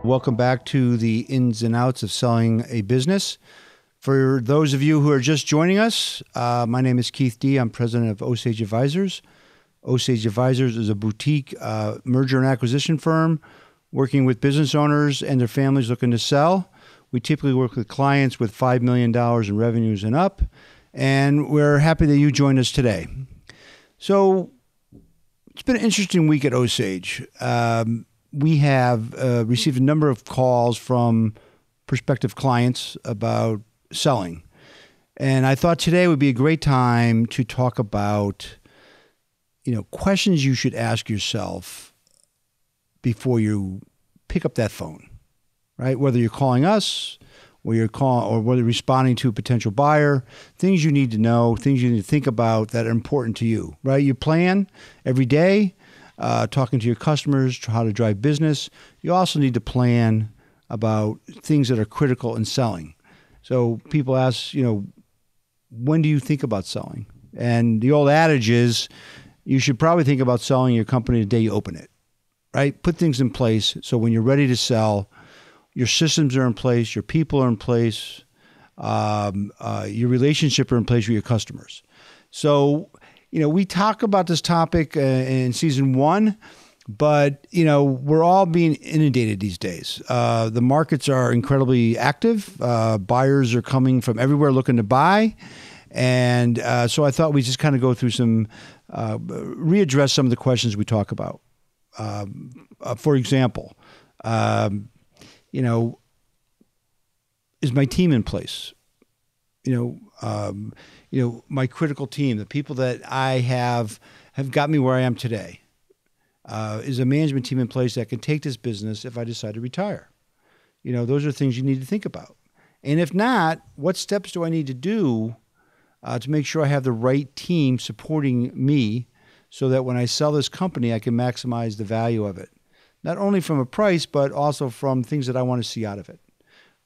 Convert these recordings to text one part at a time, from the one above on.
Welcome back to the ins and outs of selling a business. For those of you who are just joining us, my name is kdee. I'm president of Osage Advisors. Osage Advisors is a boutique merger and acquisition firm working with business owners and their families looking to sell. We typically work with clients with $5 million in revenues and up, and we're happy that you joined us today. So it's been an interesting week at Osage. We have received a number of calls from prospective clients about selling. And I thought today would be a great time to talk about, questions you should ask yourself before you pick up that phone, right? Whether you're calling us or whether you're responding to a potential buyer, things you need to know, things you need to think about that are important to you, right? You plan every day. Talking to your customers, how to drive business. You also need to plan about things that are critical in selling. So people ask, when do you think about selling? And the old adage is, you should probably think about selling your company the day you open it, right? Put things in place so when you're ready to sell, your systems are in place, your people are in place, your relationship are in place with your customers. So we talk about this topic in season 1, but, we're all being inundated these days. The markets are incredibly active. Buyers are coming from everywhere looking to buy. And so I thought we'd just kind of go through readdress some of the questions we talk about. For example, is my team in place? My critical team, the people that I have got me where I am today. Is a management team in place that can take this business if I decide to retire? Those are things you need to think about. And if not, what steps do I need to do to make sure I have the right team supporting me so that when I sell this company, I can maximize the value of it? Not only from a price, but also from things that I want to see out of it,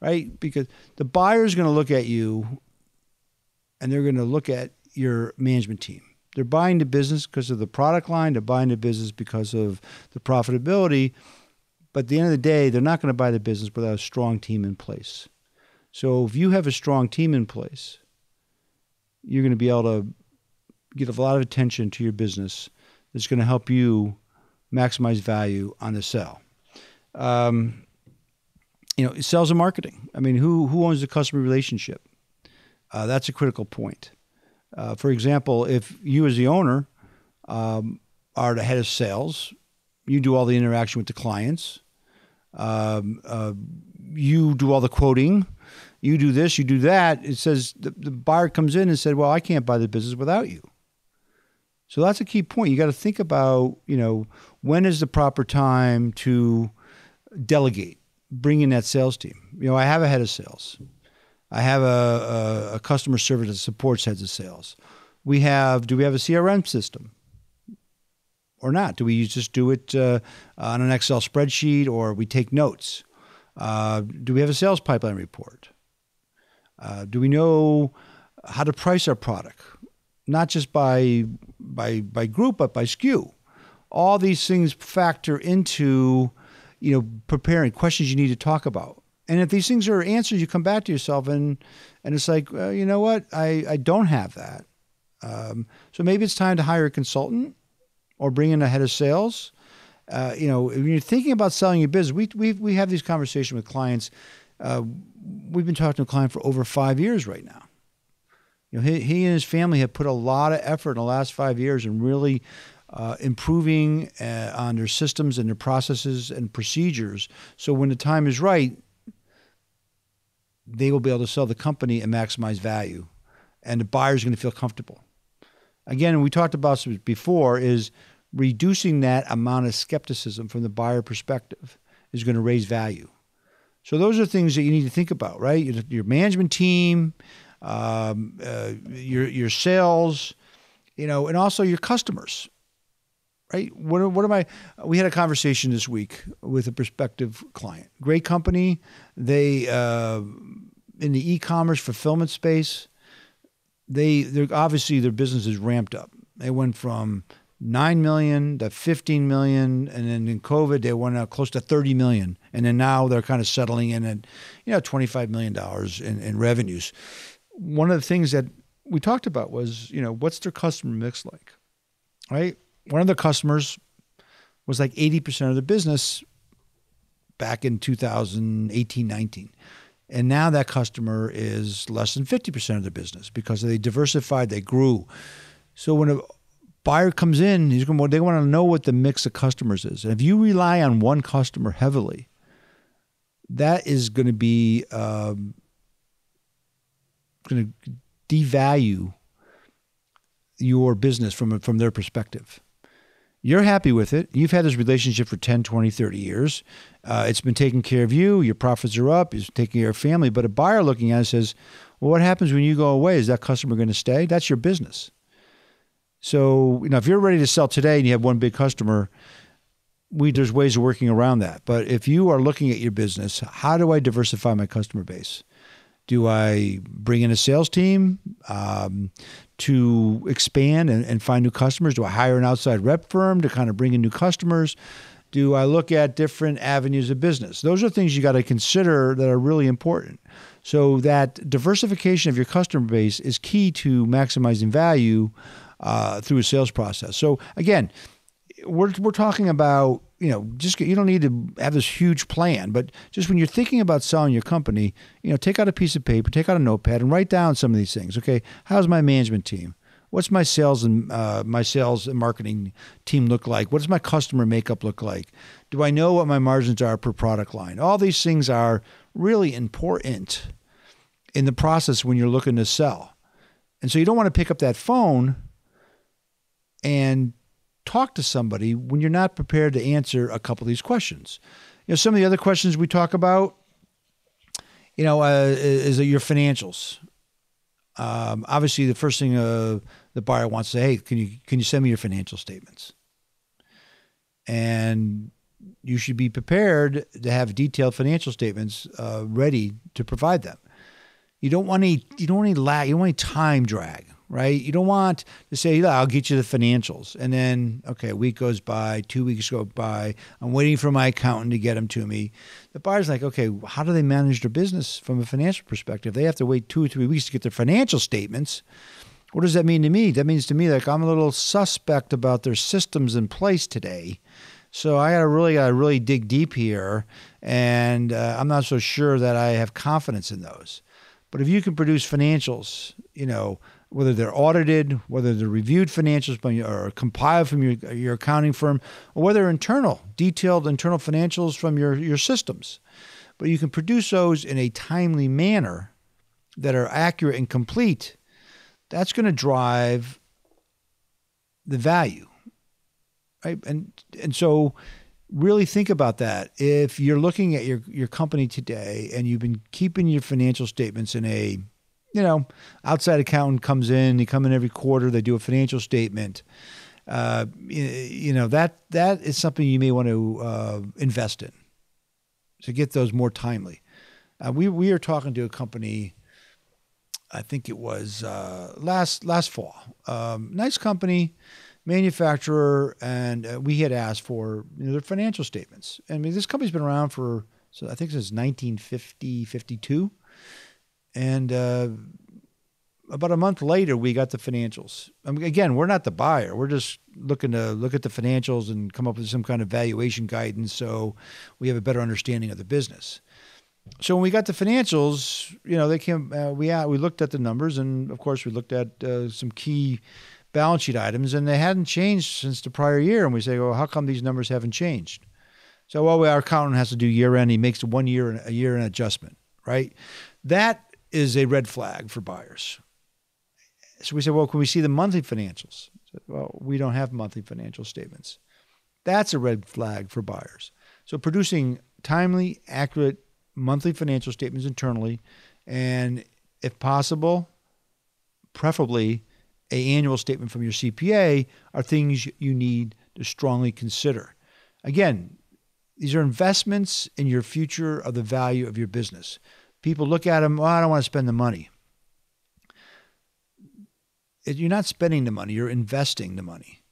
right? Because the buyer is going to look at you and they're going to look at your management team. They're buying the business because of the product line. They're buying the business because of the profitability. But at the end of the day, they're not going to buy the business without a strong team in place. So if you have a strong team in place, you're going to be able to get a lot of attention to your business that's going to help you maximize value on the sale. Sales and marketing. I mean, who owns the customer relationship? That's a critical point. For example, if you as the owner are the head of sales, you do all the interaction with the clients, you do all the quoting, you do this, you do that. It says the buyer comes in and said, well, I can't buy the business without you. So that's a key point. You got to think about, when is the proper time to delegate, bring in that sales team. I have a head of sales. I have a customer service that supports heads of sales. Do we have a CRM system or not? Do we just do it on an Excel spreadsheet or we take notes? Do we have a sales pipeline report? Do we know how to price our product? Not just by group, but by SKU. All these things factor into, preparing questions you need to talk about. And if these things are answers, you come back to yourself and it's like, you know what? I don't have that. So maybe it's time to hire a consultant or bring in a head of sales. If you're thinking about selling your business, we have these conversations with clients. We've been talking to a client for over 5 years right now. He and his family have put a lot of effort in the last 5 years in really improving on their systems and their processes and procedures. So when the time is right, they will be able to sell the company and maximize value. And the buyer's going to feel comfortable. Again, we talked about this before, is reducing that amount of skepticism from the buyer perspective is going to raise value. So those are things that you need to think about, right? Your management team, your sales, and also your customers, right? We had a conversation this week with a prospective client. Great company. They, in the e-commerce fulfillment space, they're obviously their business is ramped up. They went from $9 million to $15 million, and then in COVID they went out close to $30 million, and then now they're kind of settling in at $25 million in revenues. One of the things that we talked about was what's their customer mix like, right? One of the customers was like 80% of the business back in 2018-19. And now that customer is less than 50% of the business because they diversified, they grew. So when a buyer comes in, they want to know what the mix of customers is. And if you rely on one customer heavily, that is going to be going to devalue your business from their perspective. You're happy with it. You've had this relationship for 10, 20, 30 years. It's been taking care of you. Your profits are up. It's taking care of family. But a buyer looking at it says, well, what happens when you go away? Is that customer going to stay? That's your business. So, if you're ready to sell today and you have one big customer, there's ways of working around that. But if you are looking at your business, how do I diversify my customer base? Do I bring in a sales team to expand and find new customers? Do I hire an outside rep firm to kind of bring in new customers? Do I look at different avenues of business? Those are things you got to consider that are really important. So that diversification of your customer base is key to maximizing value through a sales process. So again, we're talking about, you don't need to have this huge plan, but just when you're thinking about selling your company, take out a piece of paper, take out a notepad and write down some of these things. Okay. How's my management team? What's my sales and marketing team look like? What does my customer makeup look like? Do I know what my margins are per product line? All these things are really important in the process when you're looking to sell. And so you don't want to pick up that phone and talk to somebody when you're not prepared to answer a couple of these questions. Some of the other questions we talk about, is your financials. Obviously, the first thing the buyer wants to say, hey, can you send me your financial statements? And you should be prepared to have detailed financial statements ready to provide them. You don't want any lag. You don't want any time drag. Right? You don't want to say, I'll get you the financials. And then, okay, a week goes by, 2 weeks go by. I'm waiting for my accountant to get them to me. The buyer's like, okay, how do they manage their business from a financial perspective? They have to wait 2 or 3 weeks to get their financial statements. What does that mean to me? That means to me, like, I'm a little suspect about their systems in place today. So I gotta really dig deep here. And I'm not so sure that I have confidence in those. But if you can produce financials, whether they're audited, whether they're reviewed financials or compiled from your accounting firm, or whether they're detailed internal financials from your systems. But you can produce those in a timely manner that are accurate and complete. That's going to drive the value, right? And so really think about that. If you're looking at your company today and you've been keeping your financial statements in a outside accountant comes in, they come in every quarter, they do a financial statement. That is something you may want to invest in to get those more timely. We are talking to a company, I think it was last fall. Nice company, manufacturer, and we had asked for their financial statements. I mean, this company's been around for, I think since 1950, 52. And about a month later, we got the financials. I mean, again, we're not the buyer. We're just looking to look at the financials and come up with some kind of valuation guidance so we have a better understanding of the business. So when we got the financials, they came. We looked at the numbers, and of course, we looked at some key balance sheet items, and they hadn't changed since the prior year. And we say, well, how come these numbers haven't changed? So, our accountant has to do year end. He makes a year end adjustment, right? That is a red flag for buyers. So we said, well, can we see the monthly financials? Said, well, we don't have monthly financial statements. That's a red flag for buyers. So producing timely, accurate monthly financial statements internally, and if possible, preferably an annual statement from your CPA, are things you need to strongly consider. Again, these are investments in your future of the value of your business. People look at them, I don't want to spend the money. You're not spending the money, you're investing the money.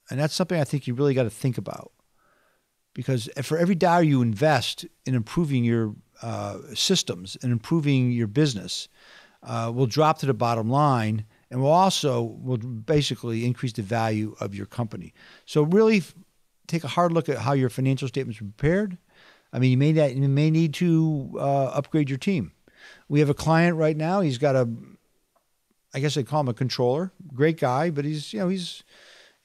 And that's something I think you really got to think about. Because for every dollar you invest in improving your systems and improving your business, will drop to the bottom line, and will basically increase the value of your company. So really take a hard look at how your financial statements are prepared. I mean, you may need to upgrade your team. We have a client right now. He's got I guess they call him a controller. Great guy, but he's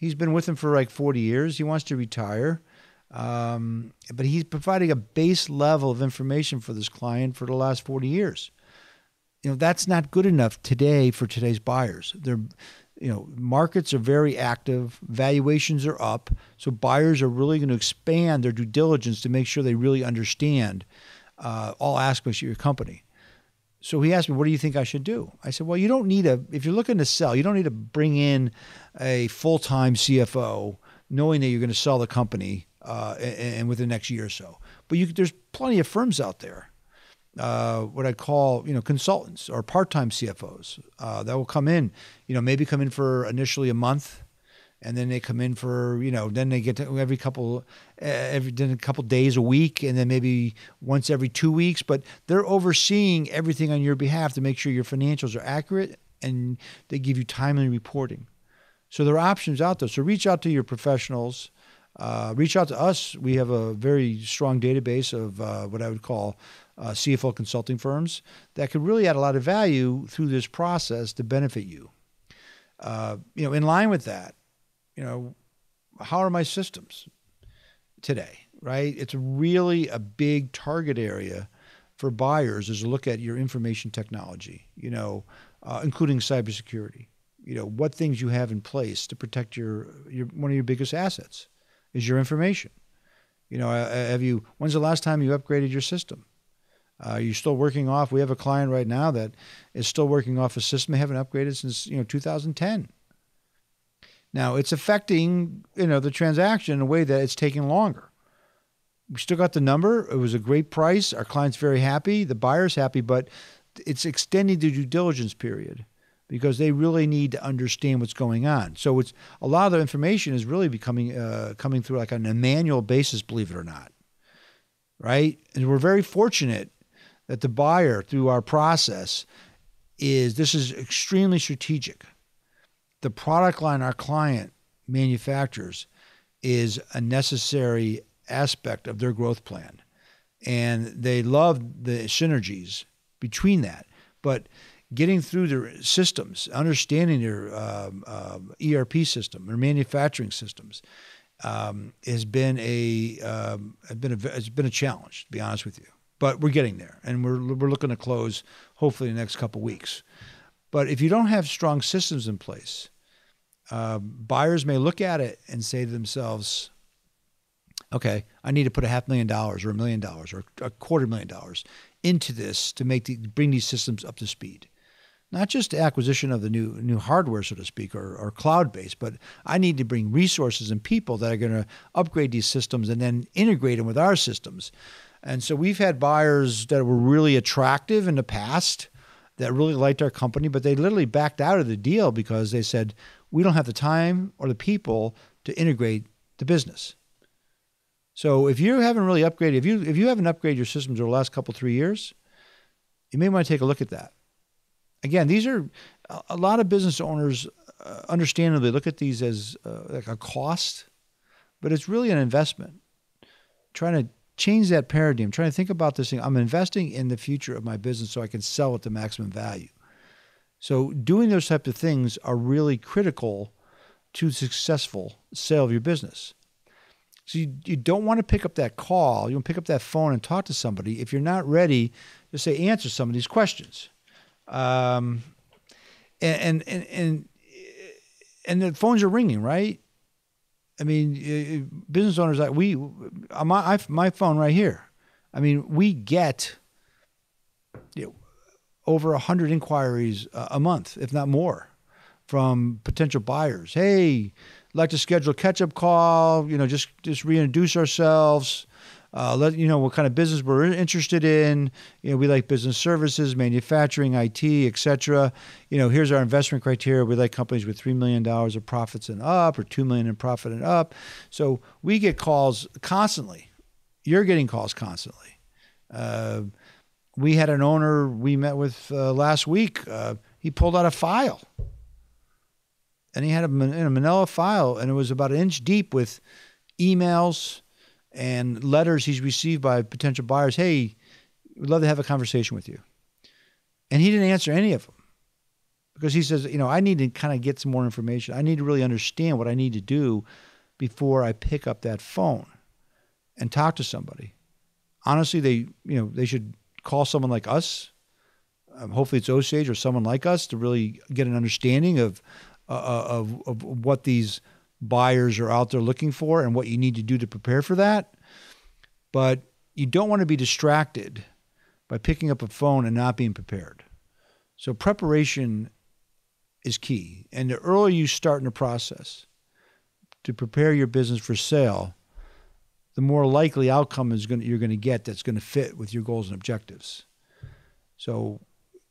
been with him for like 40 years. He wants to retire. But he's providing a base level of information for this client for the last 40 years. That's not good enough today for today's buyers. Markets are very active. Valuations are up. So buyers are really going to expand their due diligence to make sure they really understand all aspects of your company. So he asked me, what do you think I should do? I said, well, if you're looking to sell, you don't need to bring in a full-time CFO knowing that you're going to sell the company and within the next year or so. But there's plenty of firms out there, what I call, consultants or part-time CFOs that will come in, maybe come in for initially a month, and then they come in for, then they get to a couple days a week, and then maybe once every 2 weeks. But they're overseeing everything on your behalf to make sure your financials are accurate, and they give you timely reporting. So there are options out there. So reach out to your professionals. Reach out to us. We have a very strong database of what I would call CFO consulting firms that could really add a lot of value through this process to benefit you. In line with that, how are my systems today, right? It's really a big target area for buyers is to look at your information technology, including cybersecurity. What things you have in place to protect one of your biggest assets is your information. When's the last time you upgraded your system? You're still working off. We have a client right now that is still working off a system they haven't upgraded since 2010. Now it's affecting the transaction in a way that it's taking longer. We still got the number. It was a great price. Our client's very happy. The buyer's happy, but it's extending the due diligence period because they really need to understand what's going on. So it's a lot of the information is really coming through like on a manual basis, believe it or not, right? And we're very fortunate that the buyer through our process this is extremely strategic. The product line our client manufactures is a necessary aspect of their growth plan. And they love the synergies between that. But getting through their systems, understanding their ERP system, their manufacturing systems, has been a challenge, to be honest with you. But we're getting there, and we're looking to close hopefully in the next couple of weeks. But if you don't have strong systems in place, buyers may look at it and say to themselves, okay, I need to put $500,000 or $1 million or $250,000 into this to bring these systems up to speed. Not just the acquisition of the new hardware, so to speak, or cloud-based, but I need to bring resources and people that are going to upgrade these systems and then integrate them with our systems. And so we've had buyers that were really attractive in the past that really liked our company, but they literally backed out of the deal because they said, we don't have the time or the people to integrate the business. So if you haven't really upgraded, if you haven't upgraded your systems over the last 3 years, you may want to take a look at that. Again, these are a lot of business owners understandably look at these as like a cost, but it's really an investment. Trying to change that paradigm, trying to think about this thing. I'm investing in the future of my business so I can sell at the maximum value. So doing those types of things are really critical to successful sale of your business. So you don't want to pick up that call. You want to pick up that phone and talk to somebody if you're not ready to say answer some of these questions. And the phones are ringing, right? I mean, business owners like my phone right here. I mean, we get over 100 inquiries a month, if not more, from potential buyers. Hey, like to schedule a catch-up call. Just reintroduce ourselves. let you know what kind of business we're interested in. We like business services, manufacturing, IT, etc. Here's our investment criteria. We like companies with $3 million of profits and up, or $2 million in profit and up. So we get calls constantly. You're getting calls constantly. We had an owner we met with last week. He pulled out a file. And he had a manila file, and it was about an inch deep with emails and letters he's received by potential buyers. Hey, we'd love to have a conversation with you. And he didn't answer any of them because he says, I need to kind of get some more information. I need to really understand what I need to do before I pick up that phone and talk to somebody. Honestly, they should call someone like us. Hopefully it's Osage or someone like us to really get an understanding of what these buyers are out there looking for and what you need to do to prepare for that. But you don't want to be distracted by picking up a phone and not being prepared. So preparation is key. And the earlier you start in the process to prepare your business for sale, the more likely outcome you're going to get that's going to fit with your goals and objectives. So,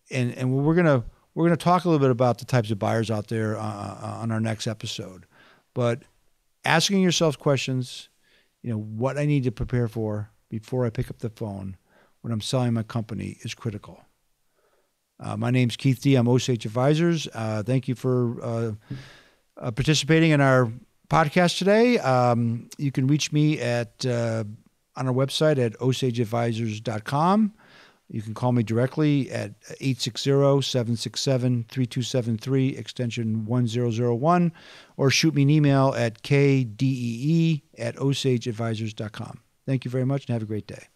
and we're going to talk a little bit about the types of buyers out there on our next episode. But asking yourself questions, what I need to prepare for before I pick up the phone when I'm selling my company is critical. My name's Keith D. I'm Osage Advisors. Thank you for participating in our podcast today. You can reach me on our website at osageadvisors.com. You can call me directly at 860-767-3273, extension 1001, or shoot me an email at kdee@osageadvisors.com. Thank you very much and have a great day.